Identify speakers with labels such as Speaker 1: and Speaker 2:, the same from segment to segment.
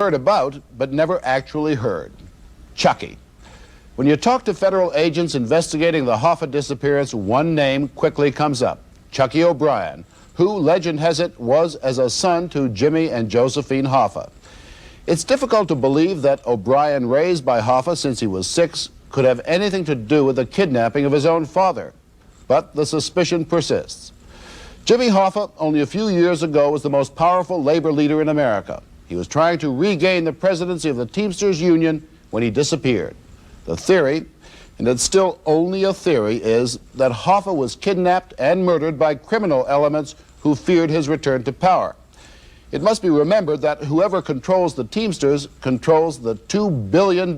Speaker 1: Heard about, but never actually heard. Chuckie. When you talk to federal agents investigating the Hoffa disappearance, one name quickly comes up: Chuckie O'Brien, who, legend has it, was as a son to Jimmy and Josephine Hoffa. It's difficult to believe that O'Brien, raised by Hoffa since he was 6, could have anything to do with the kidnapping of his own father. But the suspicion persists. Jimmy Hoffa, only a few years ago, was the most powerful labor leader in America. He was trying to regain the presidency of the Teamsters Union when he disappeared. The theory, and it's still only a theory, is that Hoffa was kidnapped and murdered by criminal elements who feared his return to power. It must be remembered that whoever controls the Teamsters controls the $2 billion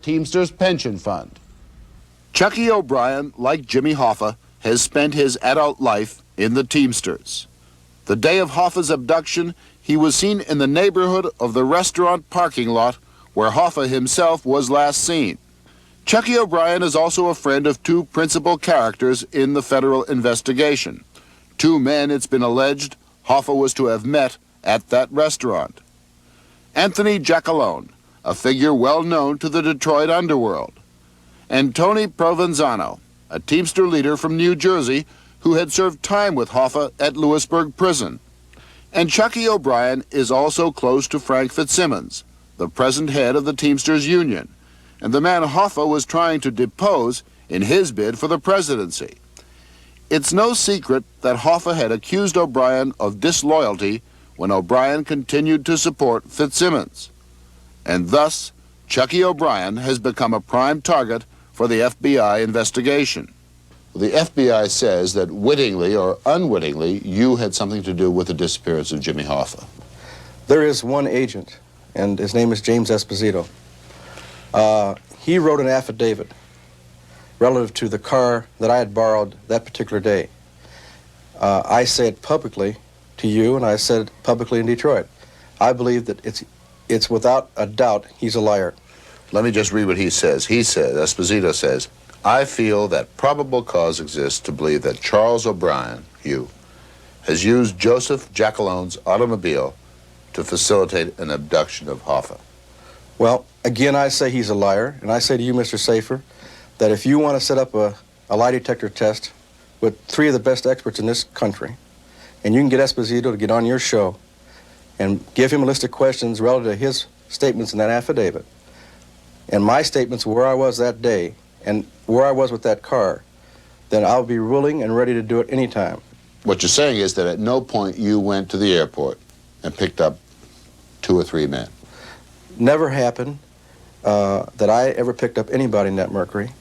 Speaker 1: Teamsters pension fund. Chuckie O'Brien, like Jimmy Hoffa, has spent his adult life in the Teamsters. The day of Hoffa's abduction, he was seen in the neighborhood of the restaurant parking lot where Hoffa himself was last seen. Chuckie O'Brien is also a friend of two principal characters in the federal investigation. Two men, it's been alleged, Hoffa was to have met at that restaurant. Anthony Giacalone, a figure well known to the Detroit underworld, and Tony Provenzano, a Teamster leader from New Jersey who had served time with Hoffa at Lewisburg Prison. And Chuckie O'Brien is also close to Frank Fitzsimmons, the present head of the Teamsters Union, and the man Hoffa was trying to depose in his bid for the presidency. It's no secret that Hoffa had accused O'Brien of disloyalty when O'Brien continued to support Fitzsimmons. And thus, Chuckie O'Brien has become a prime target for the FBI investigation. The FBI says that wittingly or unwittingly, you had something to do with the disappearance of Jimmy Hoffa.
Speaker 2: There is one agent, and his name is James Esposito. He wrote an affidavit relative to the car that I had borrowed that particular day. I said publicly to you, and I said publicly in Detroit, I believe that it's without a doubt he's a liar.
Speaker 1: Let me just read what he says. He says, Esposito says, I feel that probable cause exists to believe that Charles O'Brien, you, has used Joseph Giacalone's automobile to facilitate an abduction of Hoffa.
Speaker 2: Well, again, I say he's a liar, and I say to you, Mr. Safer, that if you want to set up a lie detector test with 3 of the best experts in this country, and you can get Esposito to get on your show and give him a list of questions relative to his statements in that affidavit, and my statements where I was that day, and where I was with that car, then I'll be willing and ready to do it anytime.
Speaker 1: What you're saying is that at no point you went to the airport and picked up 2 or 3 men.
Speaker 2: Never happened that I ever picked up anybody in that Mercury,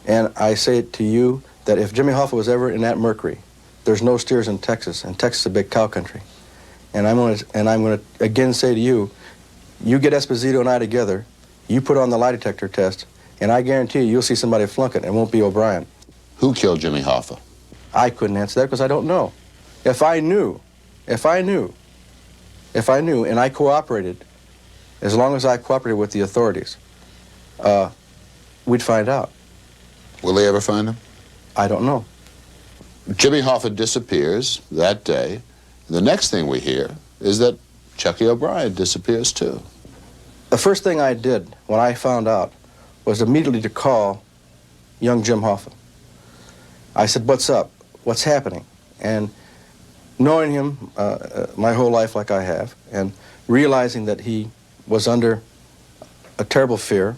Speaker 2: and I say it to you that if Jimmy Hoffa was ever in that Mercury, there's no steers in Texas, and Texas is a big cow country. And I'm going to again say to you, you get Esposito and I together, you put on the lie detector test, and I guarantee you'll see somebody flunk it, and it won't be O'Brien.
Speaker 1: Who killed Jimmy Hoffa?
Speaker 2: I couldn't answer that because I don't know. If I knew, and I cooperated, as long as I cooperated with the authorities, we'd find out.
Speaker 1: Will they ever find him?
Speaker 2: I don't know.
Speaker 1: Jimmy Hoffa disappears that day. The next thing we hear is that Chuckie O'Brien disappears too.
Speaker 2: The first thing I did when I found out was immediately to call young Jim Hoffa. I said, what's up? What's happening? And knowing him my whole life like I have, and realizing that he was under a terrible fear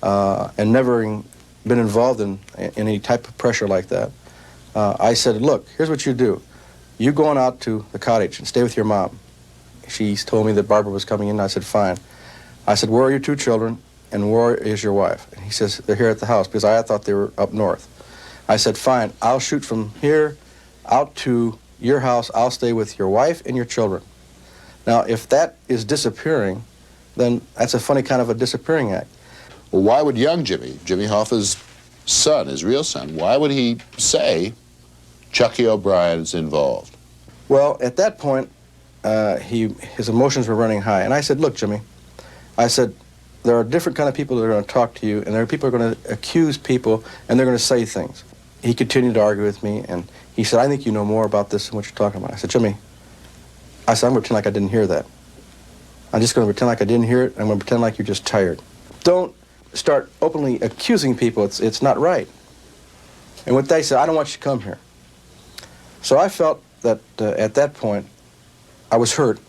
Speaker 2: and never been involved in any type of pressure like that, I said, look, here's what you do. You go on out to the cottage and stay with your mom. She told me that Barbara was coming in. I said, fine. I said, where are your 2 children? And where is your wife? And he says, they're here at the house, because I thought they were up north. I said, fine, I'll shoot from here out to your house. I'll stay with your wife and your children. Now, if that is disappearing, then that's a funny kind of a disappearing act.
Speaker 1: Well, why would young Jimmy Hoffa's son, his real son, why would he say Chuckie O'Brien's involved?
Speaker 2: Well, at that point, his emotions were running high. And I said, look, Jimmy, I said, there are different kind of people that are going to talk to you, and there are people who are going to accuse people, and they're going to say things. He continued to argue with me, and he said, I think you know more about this than what you're talking about. I said, Jimmy, I'm going to pretend like I didn't hear that. I'm just going to pretend like I didn't hear it. I'm going to pretend like you're just tired. Don't start openly accusing people. It's not right. And what they said, I don't want you to come here. So I felt that at that point, I was hurt.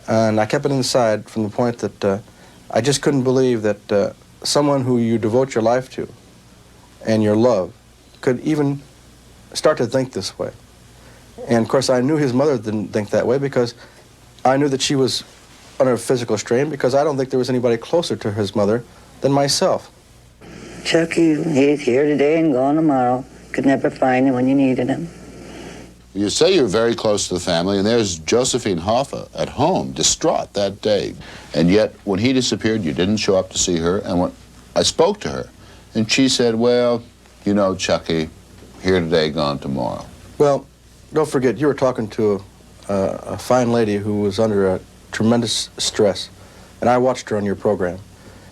Speaker 2: And I kept it inside from the point that I just couldn't believe that someone who you devote your life to and your love could even start to think this way. And of course, I knew his mother didn't think that way because I knew that she was under physical strain because I don't think there was anybody closer to his mother than myself.
Speaker 3: Chuckie, he's here today and gone tomorrow. Could never find him when you needed him.
Speaker 1: You say you're very close to the family, and there's Josephine Hoffa at home, distraught that day. And yet, when he disappeared, you didn't show up to see her. And when I spoke to her, and she said, well, you know, Chuckie, here today, gone tomorrow.
Speaker 2: Well, don't forget, you were talking to a fine lady who was under a tremendous stress. And I watched her on your program.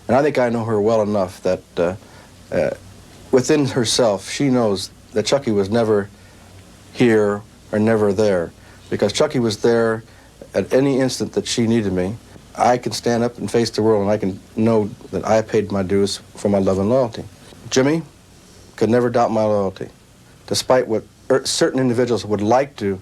Speaker 2: And I think I know her well enough that within herself, she knows that Chuckie was never here or never there, because Chuckie was there at any instant that she needed me. I can stand up and face the world, and I can know that I paid my dues for my love and loyalty. Jimmy could never doubt my loyalty, despite what certain individuals would like to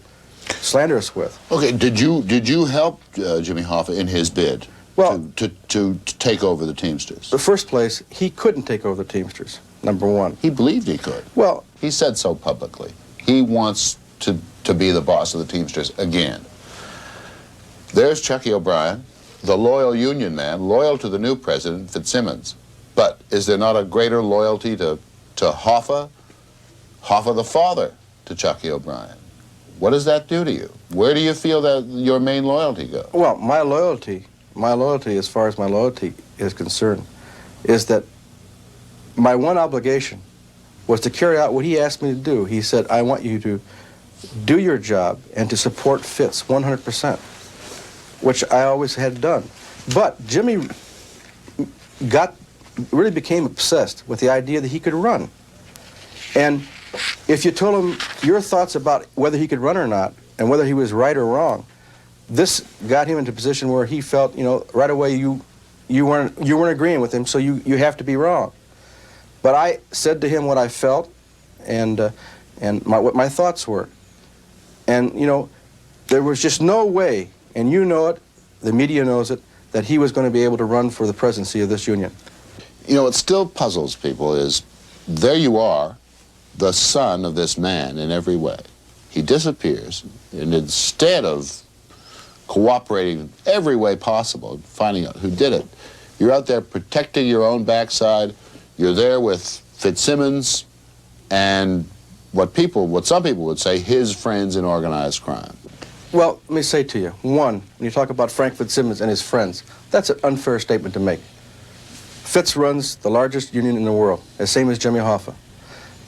Speaker 2: slander us with.
Speaker 1: Okay, did you help Jimmy Hoffa in his bid to take over the Teamsters?
Speaker 2: In the first place, he couldn't take over the Teamsters, number one.
Speaker 1: He believed he could.
Speaker 2: Well,
Speaker 1: he said so publicly. He wants to be the boss of the Teamsters again. There's Chuckie O'Brien, the loyal union man, loyal to the new president, Fitzsimmons. But is there not a greater loyalty to Hoffa? Hoffa the father to Chuckie O'Brien. What does that do to you? Where do you feel that your main loyalty goes?
Speaker 2: Well, my loyalty, as far as my loyalty is concerned, is that my one obligation was to carry out what he asked me to do. He said, I want you to do your job and to support Fitz 100%, which I always had done. But Jimmy really became obsessed with the idea that he could run. And if you told him your thoughts about whether he could run or not, and whether he was right or wrong, this got him into a position where he felt, you know, right away you weren't agreeing with him, so you have to be wrong. But I said to him what I felt and what my thoughts were. And, you know, there was just no way, and you know it, the media knows it, that he was going to be able to run for the presidency of this union.
Speaker 1: You know, what still puzzles people is, there you are, the son of this man in every way. He disappears, and instead of cooperating in every way possible, finding out who did it, you're out there protecting your own backside. You're there with Fitzsimmons and what some people would say, his friends in organized crime.
Speaker 2: Well, let me say to you, one, when you talk about Frank Fitzsimmons and his friends, that's an unfair statement to make. Fitz runs the largest union in the world, the same as Jimmy Hoffa.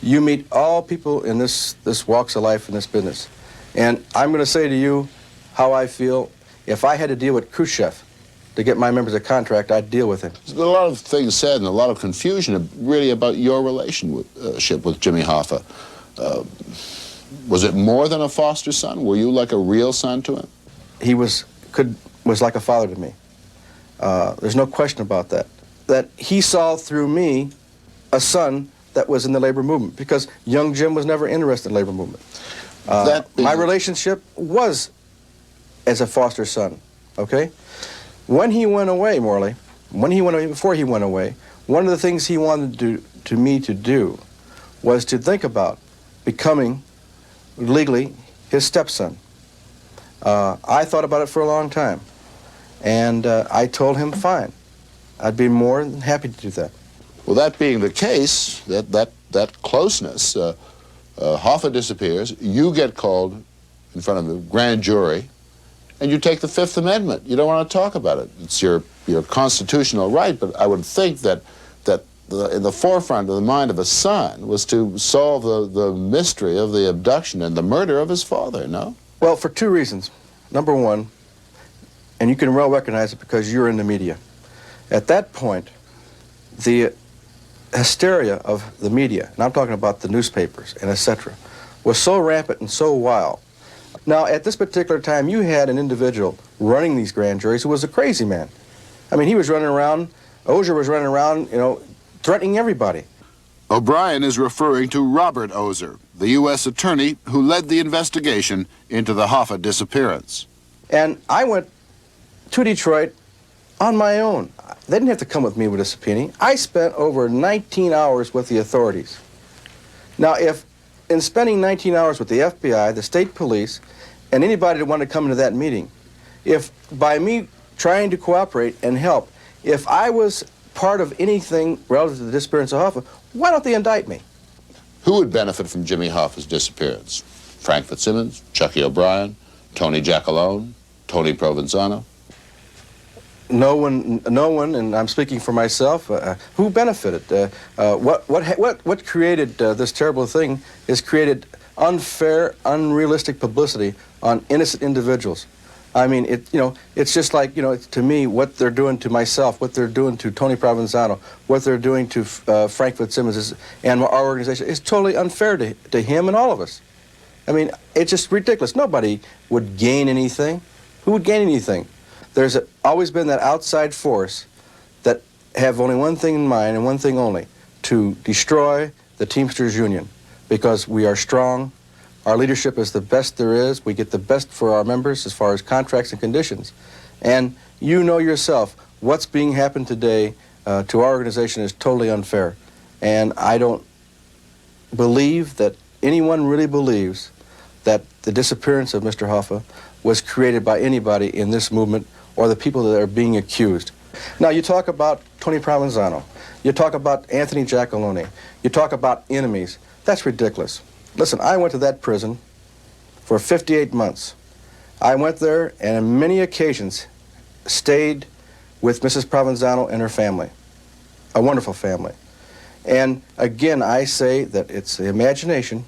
Speaker 2: You meet all people in this walks of life in this business. And I'm going to say to you how I feel. If I had to deal with Khrushchev to get my members a contract, I'd deal with him.
Speaker 1: There's a lot of things said and a lot of confusion really about your relationship with Jimmy Hoffa. Was it more than a foster son? Were you like a real son to him?
Speaker 2: He was like a father to me. There's no question about that. That he saw through me a son that was in the labor movement, because young Jim was never interested in the labor movement. My relationship was as a foster son, okay? When he went away, Morley, before he went away, one of the things he wanted me to do was to think about becoming legally his stepson. I thought about it for a long time, and I told him, fine, I'd be more than happy to do that.
Speaker 1: Well, that being the case, that closeness, Hoffa disappears, you get called in front of the grand jury, and you take the Fifth Amendment. You don't want to talk about it. It's your constitutional right, but I would think that in the forefront of the mind of a son was to solve the mystery of the abduction and the murder of his father, no?
Speaker 2: Well, for two reasons. Number one, and you can well recognize it because you're in the media. At that point, the hysteria of the media, and I'm talking about the newspapers and etc., was so rampant and so wild Now, at this particular time, you had an individual running these grand juries who was a crazy man. I mean, he was running around, Ozier was running around, threatening everybody.
Speaker 1: O'Brien is referring to Robert Ozier, the U.S. attorney who led the investigation into the Hoffa disappearance.
Speaker 2: And I went to Detroit on my own. They didn't have to come with me with a subpoena. I spent over 19 hours with the authorities. Now, if in spending 19 hours with the FBI, the state police, and anybody that wanted to come into that meeting, if by me trying to cooperate and help, if I was part of anything relative to the disappearance of Hoffa, why don't they indict me?
Speaker 1: Who would benefit from Jimmy Hoffa's disappearance? Frank Fitzsimmons, Chuckie O'Brien, Tony Giacalone, Tony Provenzano?
Speaker 2: No one, and I'm speaking for myself. Who benefited? What created this terrible thing is created unfair, unrealistic publicity on innocent individuals. I mean, it's just like, to me, what they're doing to myself, what they're doing to Tony Provenzano, what they're doing to Frank Fitzsimmons and our organization is totally unfair to him and all of us. I mean, it's just ridiculous. Nobody would gain anything. Who would gain anything? There's always been that outside force that have only one thing in mind and one thing only, to destroy the Teamsters Union, because we are strong. Our leadership is the best there is. We get the best for our members as far as contracts and conditions. And you know yourself, what's being happened today to our organization is totally unfair. And I don't believe that anyone really believes that the disappearance of Mr. Hoffa was created by anybody in this movement or the people that are being accused. Now, you talk about Tony Provenzano. You talk about Anthony Giacalone. You talk about enemies. That's ridiculous. Listen, I went to that prison for 58 months. I went there and on many occasions stayed with Mrs. Provenzano and her family, a wonderful family. And again, I say that it's the imagination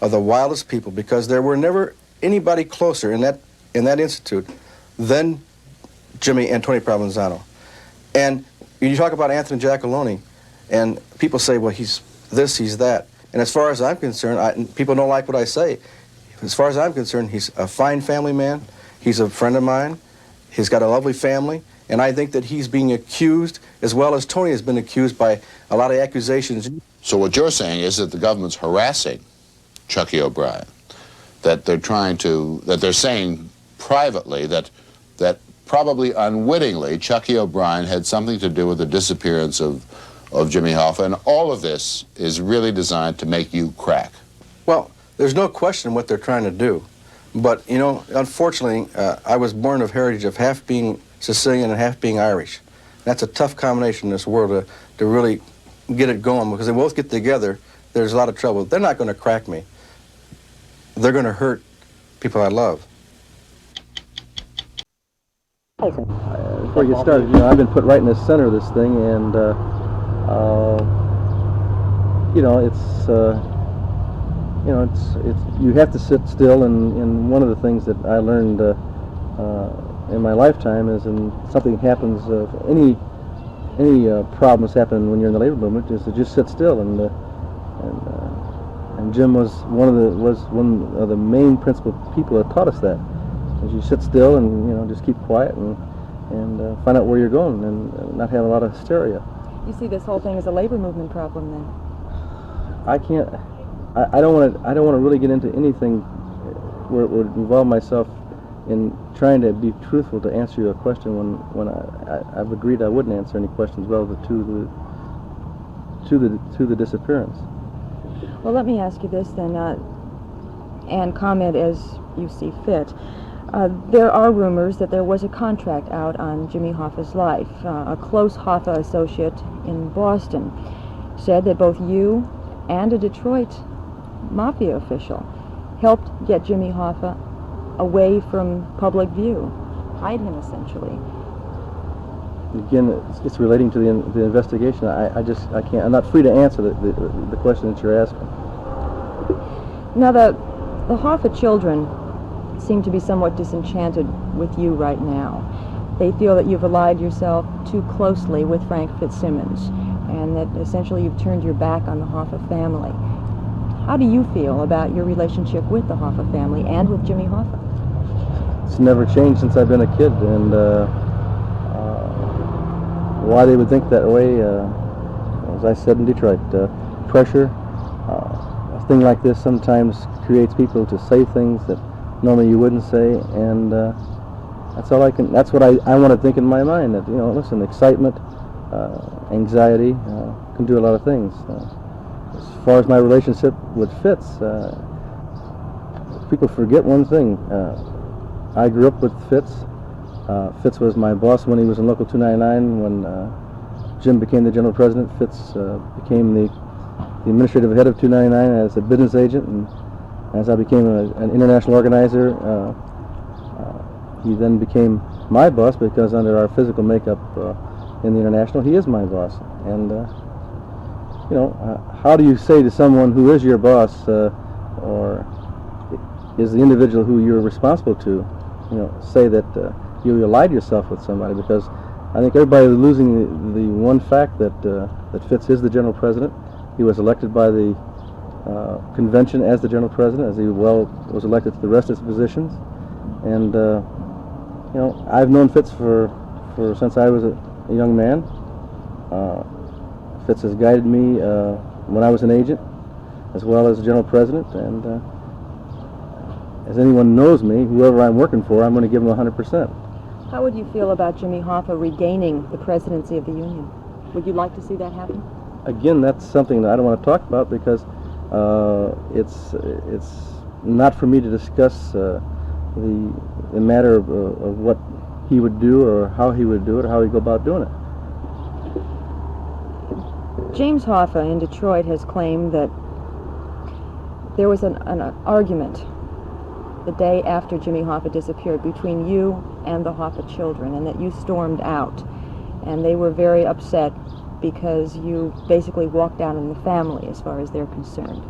Speaker 2: of the wildest people, because there were never anybody closer in that institute than Jimmy and Tony Provenzano. And you talk about Anthony Giacalone, and people say, well, he's this, he's that. And as far as I'm concerned, people don't like what I say. As far as I'm concerned, he's a fine family man. He's a friend of mine. He's got a lovely family. And I think that he's being accused, as well as Tony has been accused, by a lot of accusations.
Speaker 1: So what you're saying is that the government's harassing Chuckie O'Brien, that they're saying privately that probably unwittingly Chuckie O'Brien had something to do with the disappearance of Jimmy Hoffa, and all of this is really designed to make you crack.
Speaker 2: Well, there's no question what they're trying to do. But, unfortunately, I was born of heritage of half being Sicilian and half being Irish. That's a tough combination in this world to really get it going, because they both get together, there's a lot of trouble. They're not going to crack me. They're going to hurt people I love.
Speaker 4: Before you get started, I've been put right in the center of this thing, and it's you have to sit still. And one of the things that I learned in my lifetime is, when something happens, any problems happen when you're in the labor movement, is to just sit still. And Jim was one of the main principal people that taught us that. Is you sit still and just keep quiet and find out where you're going and not have a lot of hysteria.
Speaker 5: You see this whole thing as a labor movement problem, then?
Speaker 4: I don't want to really get into anything where it would involve myself in trying to be truthful to answer your question when I've agreed I wouldn't answer any questions relative to the disappearance.
Speaker 5: Well, let me ask you this then, and comment as you see fit. There are rumors that there was a contract out on Jimmy Hoffa's life. A close Hoffa associate in Boston said that both you and a Detroit mafia official helped get Jimmy Hoffa away from public view, hide him essentially.
Speaker 4: Again, it's relating to the investigation. I can't. I'm not free to answer the question that you're asking.
Speaker 5: Now, the Hoffa children seem to be somewhat disenchanted with you right now. They feel that you've allied yourself too closely with Frank Fitzsimmons, and that essentially you've turned your back on the Hoffa family. How do you feel about your relationship with the Hoffa family and with Jimmy Hoffa?
Speaker 4: It's never changed since I've been a kid, and why they would think that way, as I said in Detroit, pressure. A thing like this sometimes creates people to say things that normally you wouldn't say, and that's all I can. That's what I want to think in my mind. That, you know, listen, excitement, anxiety can do a lot of things. As far as my relationship with Fitz, people forget one thing. I grew up with Fitz. Fitz was my boss when he was in Local 299. When Jim became the general president, Fitz became the administrative head of 299 as a business agent, and as I became an international organizer, he then became my boss, because under our physical makeup in the international, he is my boss. And you know, how do you say to someone who is your boss, or is the individual who you're responsible to, you know, say that you allied yourself with somebody? Because I think everybody's losing the one fact that that Fitz is the general president. He was elected by the convention as the general president, as he was elected to the rest of his positions. And you know, I've known Fitz for since I was a young man. Fitz has guided me when I was an agent, as well as general president. And as anyone knows me, whoever I'm working for, I'm going to give him 100%.
Speaker 5: How would you feel about Jimmy Hoffa regaining the presidency of the union? Would you like to see that happen?
Speaker 4: Again, that's something that I don't want to talk about, because it's not for me to discuss the matter of what he would do, or how he would do it, or how he'd go about doing it.
Speaker 5: James Hoffa in Detroit has claimed that there was an argument the day after Jimmy Hoffa disappeared between you and the Hoffa children, and that you stormed out, and they were very upset because you basically walked out on the family as far as they're concerned.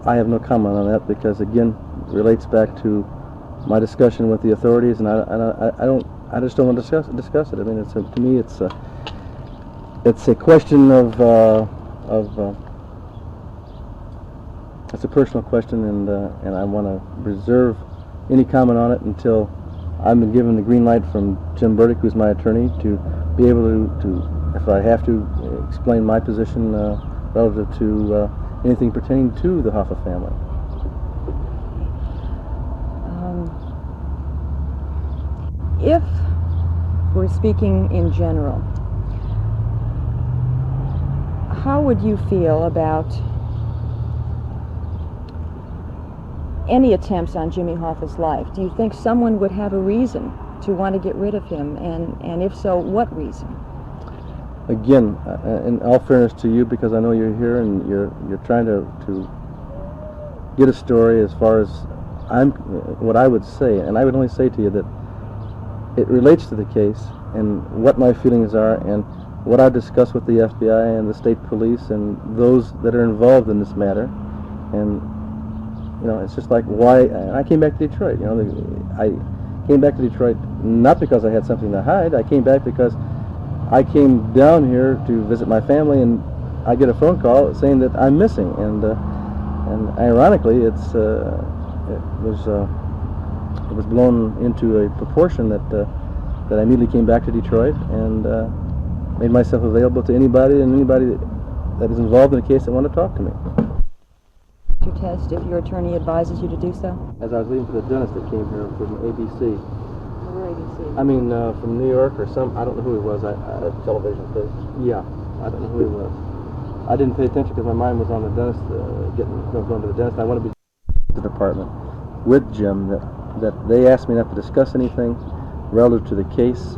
Speaker 4: I have no comment on that, because again, it relates back to my discussion with the authorities, and I just don't want to discuss it. I mean, to me, it's a question of it's a personal question, and I want to reserve any comment on it until I've been given the green light from Jim Burdick, who's my attorney, to be able to, if I have to, explain my position relative to anything pertaining to the Hoffa family.
Speaker 5: If we're speaking in general, how would you feel about any attempts on Jimmy Hoffa's life? Do you think someone would have a reason to want to get rid of him, and if so, what reason?
Speaker 4: Again, in all fairness to you, because I know you're here and you're trying to get a story as far as what I would say, and I would only say to you that it relates to the case and what my feelings are and what I discussed with the FBI and the state police and those that are involved in this matter. And you know, it's just like why I came back to Detroit. You know, I came back to Detroit not because I had something to hide. I came back because I came down here to visit my family, and I get a phone call saying that I'm missing. And ironically, it was blown into a proportion that I immediately came back to Detroit and made myself available to anybody that is involved in a case that want to talk to me.
Speaker 5: Your test if your attorney advises you to do so?
Speaker 4: As I was leaving for the dentist that came here from ABC.
Speaker 5: Where ABC?
Speaker 4: I mean, from New York or some, I don't know who he was. Television place. Yeah, I don't know who he was. I didn't pay attention because my mind was on the dentist, going to the dentist. I want to be in the department with Jim that they asked me not to discuss anything relative to the case,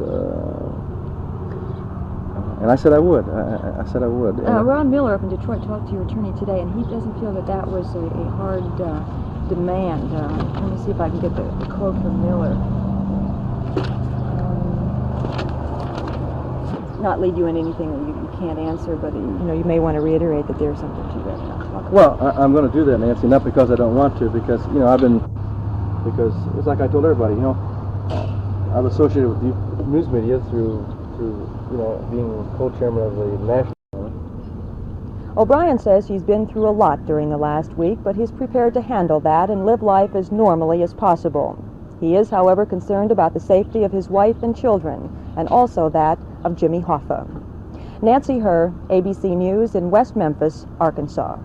Speaker 4: and I said I would. I said I would.
Speaker 5: Ron Miller up in Detroit talked to your attorney today, and he doesn't feel that was a hard demand. Let me see if I can get the quote from Miller. Not lead you in anything that you can't answer, but you may want to reiterate that there's something to that.
Speaker 4: Well, I'm going to do that, Nancy, not because I don't want to, because because it's like I told everybody, I'm associated with the news media through being co-chairman of the national.
Speaker 5: O'Brien says he's been through a lot during the last week, but he's prepared to handle that and live life as normally as possible. He is, however, concerned about the safety of his wife and children, and also that of Jimmy Hoffa. Nancy Herr, ABC News in West Memphis, Arkansas.